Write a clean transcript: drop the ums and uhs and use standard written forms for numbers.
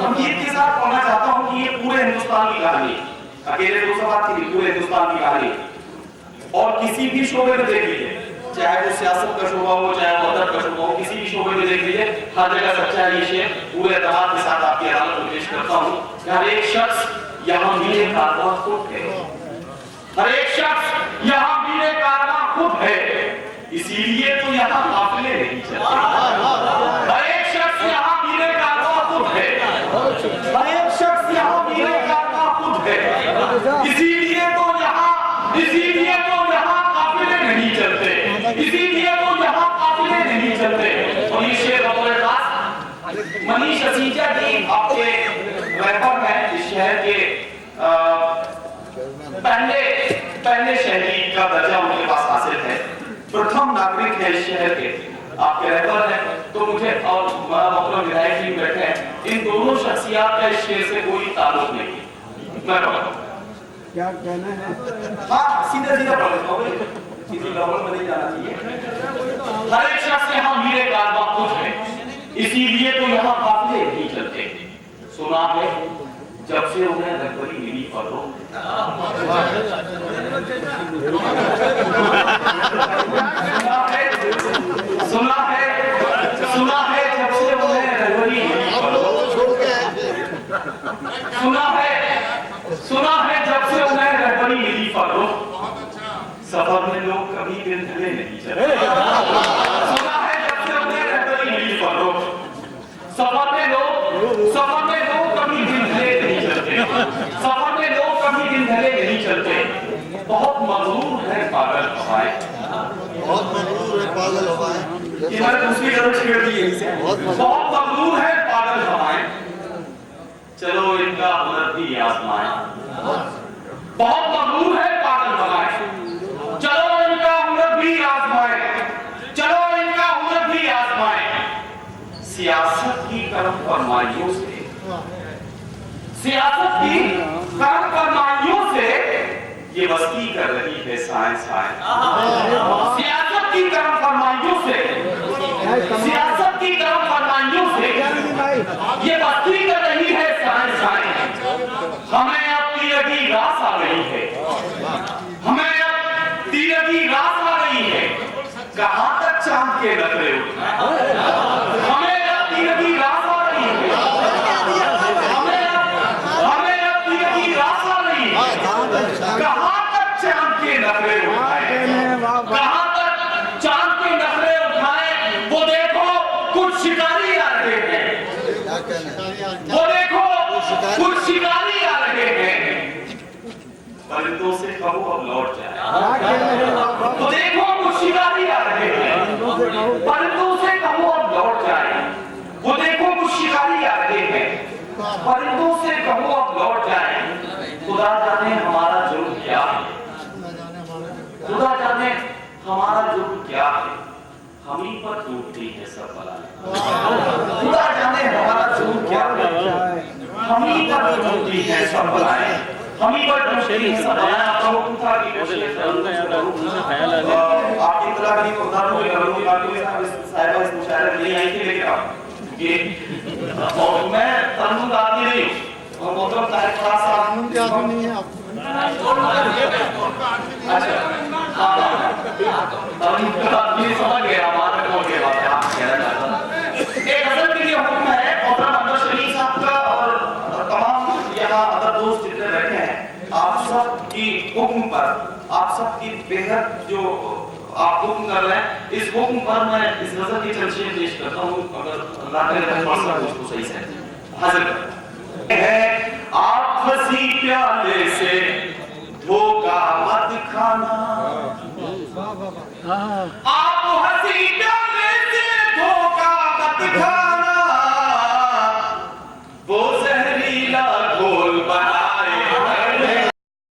गंभीरता के साथ कहना चाहता हूं कि ये पूरे हिंदुस्तान की कहानी, अकेले फिरोजाबाद की नहीं, पूरे हिंदुस्तान की कहानी। और किसी भी शोबे में देख लीजिए, चाहे वो सियासत का शोबा हो, चाहे वो अदब का शोबा हो, किसी भी शोबे में देख लीजिए, हर जगह सच्चाई है। पूरे एतमाद के साथ आपकी अदालत में पेश करता हूं कि हर एक शख्स यहाँ मीरे कारवां खुद है, हर एक शख्स यहाँ मीरे कारवां खुद है, इसीलिए तो यहाँ काफिले नहीं चलते। हर एक शख्स यहाँ मीरे कारवां खुद है, हर एक शख्स यहाँ मीरे कारवां खुद है, इसीलिए तो यहाँ काफिले नहीं चलते, इसीलिए तो यहाँ काफिले नहीं चलते। और ये शेर बतौर खास मनीष असीजा जी आपके रैपर हैं, इस शहर के पहले शहरी का दर्जा उनके पास हासिल है, प्रथम नागरिक है इस शहर के, आपके रैपर हैं। तो मुझे और मतलब विधायक जी बैठे हैं, इन दोनों शख्सियत का इस शेर से कोई ताल्लुक नहीं। मैं क्या कहना है? हाँ, सीधा किसी गड़बड़ में नहीं जाना चाहिए। हर एक शख्स यहाँ मीरे कारवां खुद है, इसीलिए तो यहाँ काफिले नहीं चलते। सुना है जब से उन्हें रखबरी मिली फरो, सुना है जब से उन्हें रखबरी मिली फरो, सुना है जब से उन्हें रखबरी मिली फरो, सफर में लोग कभी दिन ढले नहीं चले। सुना है जब से उन्हें रखबरी मिली फरो, सफर में लोग कभी दिन ढले नहीं चलते, सफर में लोग कभी दिन ढले नहीं चलते। बहुत मजबूर है पागल हवाएं, बहुत मजबूर है पागल हवाएं। ये मैंने दूसरी तरफ छेड़ दी है इसे। बहुत मजबूर है पागल हवाएं, चलो इनका हुनर भी आजमाएं। बहुत मजबूर है पागल हवाएं, चलो इनका हुनर भी आजमाएं, चलो इनका हुनर भी आजमाएं। सियासत की कर्म फरमाइयों से, सियासत की कर्म फरमाइयों से ये बस्ती कर रही है साइंस। सियासत की कर्म फरमाइयों से, सियासत की कर्म फरमाइयों से ये बस्ती कर रही है साइंस। हमें अब तीरगी रास आ गई है, हमें अब तीरगी रास आ गई है, कहां तक चांद के नखरे उठना, हमें अब तीरगी रास आ रही है, हमें अब तीरगी रास आ रही है, कहां तक चांद के नखरे उठाए, कहां तक चांद के नखरे उठाए। वो देखो कुछ शिकारी आ रहे हैं, वो देखो कुछ शिकारी आ रहे हैं, परिंदों से कहो अब लौट जाए। तो देखो कुछ शिकारी आ रहे हैं, परिंदों से कहो अब लौट जाए। वो देखो कुछ शिकारी आ रहे हैं, परिंदों से कहो अब लौट जाए। खुदा जाने हमारा जुर्म क्या है, खुदा जाने हमारा जुर्म क्या है, हम ही पर टूटती है सब बलाएं। खुदा जाने हमारा जुर्म क्या है, हम ही पर टूटती है सब बलाएं, हम ही पर टूटती है सब बलाएं। आपका हुक्म था कि आपकी इत्तला की उदाहरण में करूंगी, बाकी साहिबा इस मुशायरे में नहीं आई थी, लेकिन आप ये और मैं कानून आदमी नहीं हूं, और मोहतरम साहिब थोड़ा सा कानून के आदमी नहीं है आप। अच्छा ये समझ गया, बात को के बात है, आप कहना चाहता हूं। एक हसन के लिए हुक्म है मोहतरम अब्दुल शरीफ साहब का और तमाम यहाँ अदर दोस्त जितने बैठे हैं, आप सब की हुक्म पर, आप सब की बेहद जो आप हुक्म कर रहे हैं, इस हुक्म पर मैं इस नजर की चर्चा पेश करता हूँ, अगर अल्लाह करे तो उसको सही से हाजिर है। आप हंसी प्याले से धोखा मत खाना, आप हंसी प्याले से धोखा मत खाना,